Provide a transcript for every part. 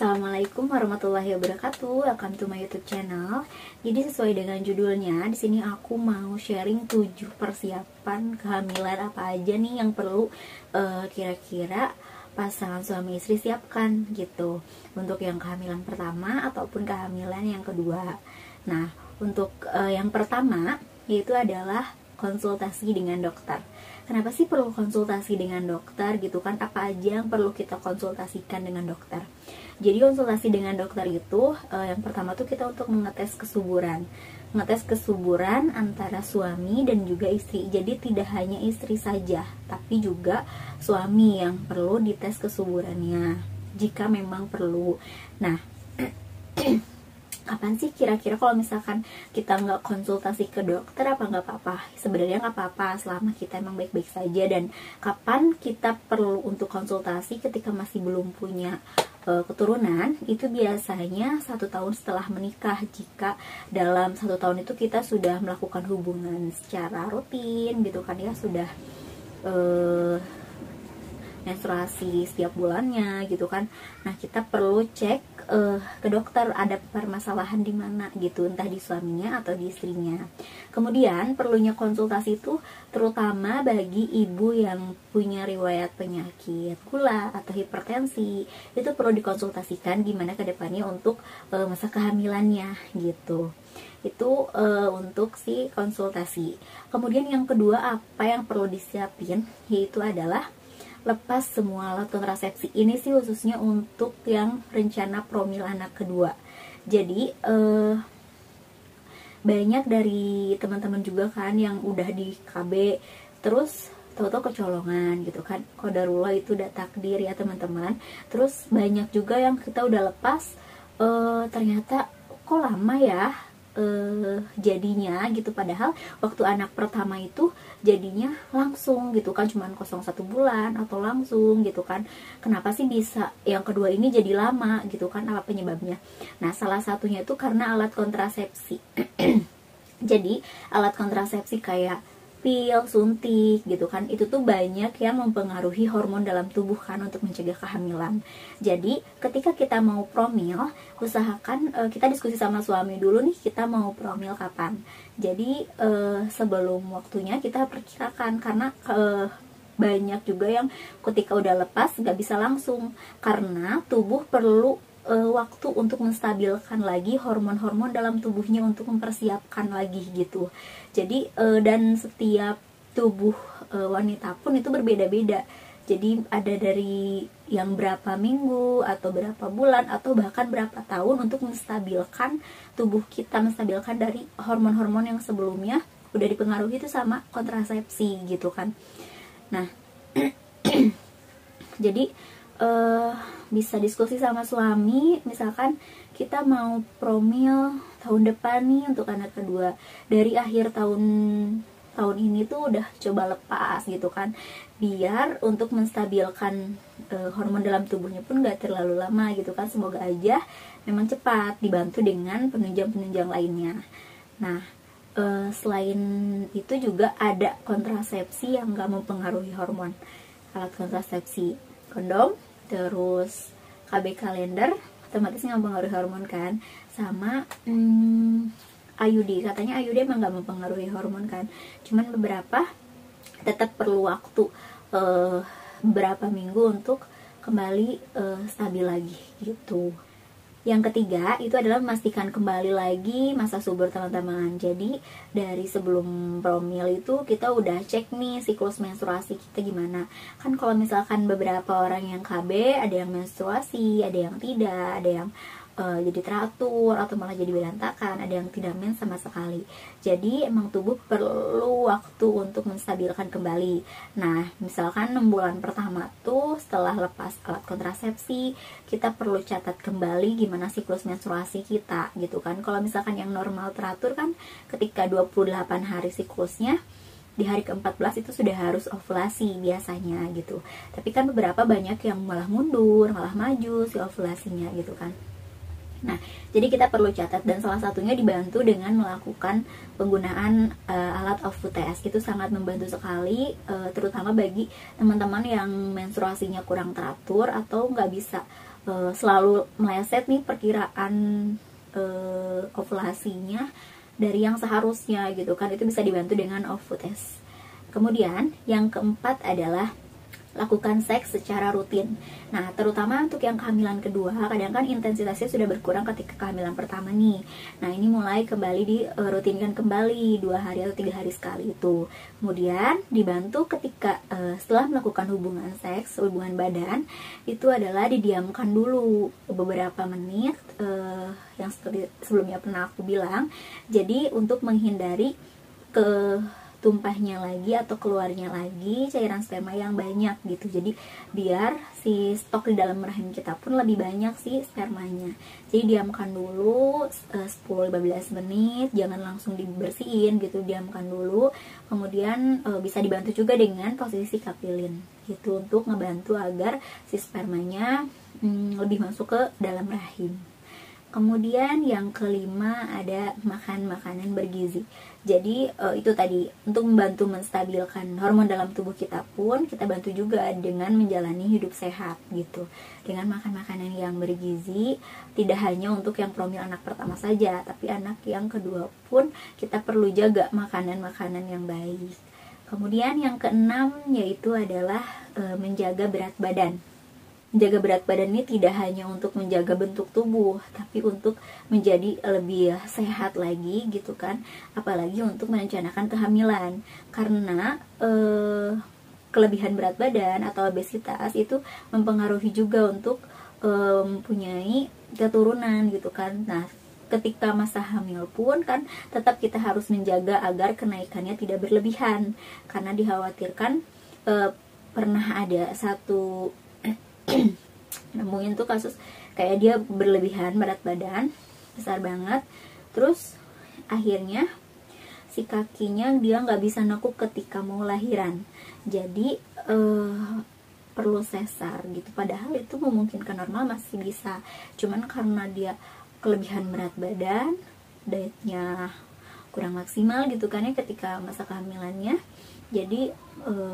Assalamualaikum warahmatullahi wabarakatuh. Welcome to my YouTube channel. Jadi sesuai dengan judulnya, di sini aku mau sharing 7 persiapan kehamilan apa aja nih yang perlu kira-kira pasangan suami istri siapkan gitu. Untuk yang kehamilan pertama ataupun kehamilan yang kedua. Nah, untuk yang pertama yaitu adalah konsultasi dengan dokter. Kenapa sih perlu konsultasi dengan dokter gitu kan? Apa aja yang perlu kita konsultasikan dengan dokter? Jadi konsultasi dengan dokter itu yang pertama tuh kita untuk mengetes kesuburan. Mengetes kesuburan antara suami dan juga istri. Jadi tidak hanya istri saja, tapi juga suami yang perlu dites kesuburannya jika memang perlu. Nah, kapan sih kira-kira kalau misalkan kita nggak konsultasi ke dokter apa nggak apa-apa? Sebenarnya nggak apa-apa selama kita emang baik-baik saja. Dan kapan kita perlu untuk konsultasi ketika masih belum punya keturunan? Itu biasanya 1 tahun setelah menikah. Jika dalam 1 tahun itu kita sudah melakukan hubungan secara rutin gitu kan ya, sudah menstruasi setiap bulannya gitu kan. Nah, kita perlu cek ke dokter ada permasalahan di mana gitu, entah di suaminya atau di istrinya. Kemudian perlunya konsultasi itu terutama bagi ibu yang punya riwayat penyakit gula atau hipertensi. Itu perlu dikonsultasikan gimana ke depannya untuk masa kehamilannya gitu. Itu untuk si konsultasi. Kemudian yang kedua, apa yang perlu disiapin yaitu adalah lepas semua alat kontrasepsi. Ini sih khususnya untuk yang rencana promil anak kedua. Jadi banyak dari teman-teman juga kan yang udah di KB terus tahu-tahu kecolongan gitu kan. Qadarullah itu udah takdir ya teman-teman. Terus banyak juga yang kita udah lepas ternyata kok lama ya jadinya gitu, padahal waktu anak pertama itu jadinya langsung gitu kan, cuman 1 bulan atau langsung gitu kan. Kenapa sih bisa yang kedua ini jadi lama gitu kan, apa penyebabnya? Nah, salah satunya itu karena alat kontrasepsi. Jadi alat kontrasepsi kayak pil, suntik gitu kan, itu tuh banyak yang mempengaruhi hormon dalam tubuh kan untuk mencegah kehamilan. Jadi ketika kita mau promil, usahakan kita diskusi sama suami dulu nih, kita mau promil kapan. Jadi sebelum waktunya kita perkirakan, karena banyak juga yang ketika udah lepas gak bisa langsung, karena tubuh perlu waktu untuk menstabilkan lagi hormon-hormon dalam tubuhnya untuk mempersiapkan lagi gitu. Jadi dan setiap tubuh wanita pun itu berbeda-beda. Jadi ada dari yang berapa minggu atau berapa bulan atau bahkan berapa tahun untuk menstabilkan tubuh kita, menstabilkan dari hormon-hormon yang sebelumnya udah dipengaruhi itu sama kontrasepsi gitu kan. Nah, jadi bisa diskusi sama suami, misalkan kita mau promil tahun depan nih untuk anak kedua, dari akhir tahun ini tuh udah coba lepas gitu kan, biar untuk menstabilkan hormon dalam tubuhnya pun gak terlalu lama gitu kan. Semoga aja memang cepat, dibantu dengan penunjang-penunjang lainnya. Nah, selain itu juga ada kontrasepsi yang gak mempengaruhi hormon. Alat kontrasepsi kondom, terus KB kalender, otomatis nggak mempengaruhi hormon kan, sama IUD. Katanya IUD emang nggak mempengaruhi hormon kan, cuman beberapa tetap perlu waktu beberapa minggu untuk kembali stabil lagi gitu. Yang ketiga itu adalah memastikan kembali lagi masa subur teman-teman. Jadi dari sebelum promil itu kita udah cek nih siklus menstruasi kita gimana. Kan kalau misalkan beberapa orang yang KB ada yang menstruasi, ada yang tidak, ada yang jadi teratur atau malah jadi berantakan, ada yang tidak mens sama sekali. Jadi emang tubuh perlu waktu untuk menstabilkan kembali. Nah, misalkan 6 bulan pertama tuh setelah lepas alat kontrasepsi, kita perlu catat kembali gimana siklus menstruasi kita gitu kan. Kalau misalkan yang normal teratur kan ketika 28 hari siklusnya, di hari ke-14 itu sudah harus ovulasi biasanya gitu. Tapi kan beberapa banyak yang malah mundur, malah maju si ovulasinya gitu kan. Nah, jadi kita perlu catat, dan salah satunya dibantu dengan melakukan penggunaan alat OVU test. Itu sangat membantu sekali, terutama bagi teman-teman yang menstruasinya kurang teratur atau nggak bisa selalu meleset nih perkiraan ovulasinya dari yang seharusnya gitu kan, itu bisa dibantu dengan OVU test. Kemudian yang keempat adalah lakukan seks secara rutin. Nah, terutama untuk yang kehamilan kedua, kadang kan intensitasnya sudah berkurang ketika kehamilan pertama nih. Nah, ini mulai kembali dirutinkan kembali 2 hari atau 3 hari sekali itu. Kemudian dibantu ketika setelah melakukan hubungan seks, hubungan badan, itu adalah didiamkan dulu beberapa menit, yang seperti sebelumnya pernah aku bilang. Jadi untuk menghindari tumpahnya lagi atau keluarnya lagi cairan sperma yang banyak gitu. Jadi biar si stok di dalam rahim kita pun lebih banyak sih spermanya. Jadi diamkan dulu 10-15 menit, jangan langsung dibersihin gitu, diamkan dulu. Kemudian bisa dibantu juga dengan posisi kapilin gitu, untuk ngebantu agar si spermanya lebih masuk ke dalam rahim. Kemudian yang kelima ada makan makanan bergizi. Jadi itu tadi, untuk membantu menstabilkan hormon dalam tubuh kita pun kita bantu juga dengan menjalani hidup sehat gitu. Dengan makan makanan yang bergizi, tidak hanya untuk yang promil anak pertama saja, tapi anak yang kedua pun kita perlu jaga makanan-makanan yang baik. Kemudian yang keenam yaitu adalah menjaga berat badan. Menjaga berat badan ini tidak hanya untuk menjaga bentuk tubuh, tapi untuk menjadi lebih sehat lagi gitu kan, apalagi untuk merencanakan kehamilan. Karena kelebihan berat badan atau obesitas itu mempengaruhi juga untuk mempunyai keturunan gitu kan. Nah, ketika masa hamil pun kan tetap kita harus menjaga agar kenaikannya tidak berlebihan, karena dikhawatirkan pernah ada satu nemuin tuh kasus kayak dia berlebihan berat badan, besar banget, terus akhirnya si kakinya dia nggak bisa nekuk ketika mau lahiran, jadi perlu sesar gitu. Padahal itu memungkinkan normal masih bisa, cuman karena dia kelebihan berat badan, dietnya kurang maksimal gitu kan ya ketika masa kehamilannya, jadi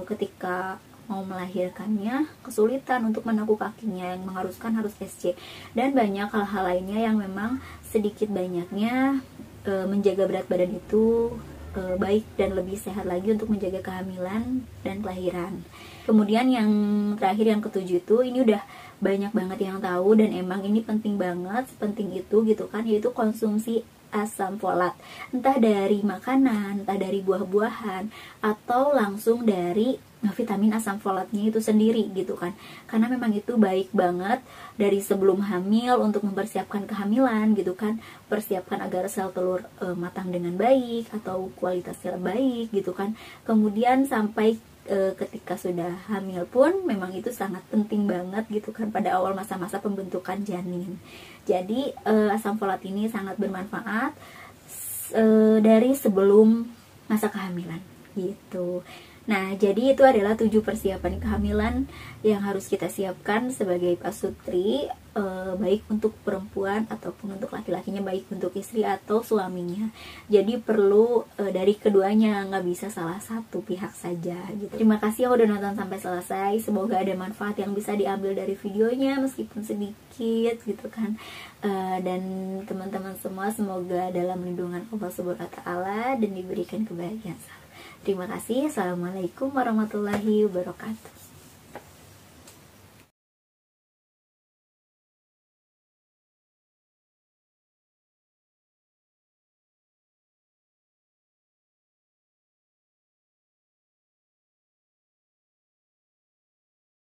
ketika mau melahirkannya kesulitan untuk menekuk kakinya, yang mengharuskan harus SC, dan banyak hal-hal lainnya yang memang sedikit banyaknya menjaga berat badan itu baik dan lebih sehat lagi untuk menjaga kehamilan dan kelahiran. Kemudian yang terakhir, yang ketujuh itu, ini udah banyak banget yang tahu dan emang ini penting banget, penting itu gitu kan, yaitu konsumsi asam folat, entah dari makanan, entah dari buah-buahan, atau langsung dari vitamin asam folatnya itu sendiri gitu kan. Karena memang itu baik banget dari sebelum hamil untuk mempersiapkan kehamilan gitu kan, persiapkan agar sel telur matang dengan baik atau kualitasnya baik gitu kan. Kemudian sampai ketika sudah hamil pun memang itu sangat penting banget gitu kan pada awal masa-masa pembentukan janin. Jadi asam folat ini sangat bermanfaat dari sebelum masa kehamilan gitu. Nah, jadi itu adalah 7 persiapan kehamilan yang harus kita siapkan sebagai pasutri, baik untuk perempuan ataupun untuk laki-lakinya, baik untuk istri atau suaminya. Jadi perlu dari keduanya, nggak bisa salah satu pihak saja gitu. Terima kasih yang udah nonton sampai selesai. Semoga ada manfaat yang bisa diambil dari videonya meskipun sedikit gitu kan. Dan teman-teman semua semoga dalam lindungan Allah Subhanahu wa taala dan diberikan kebahagiaan. Terima kasih. Assalamualaikum warahmatullahi wabarakatuh.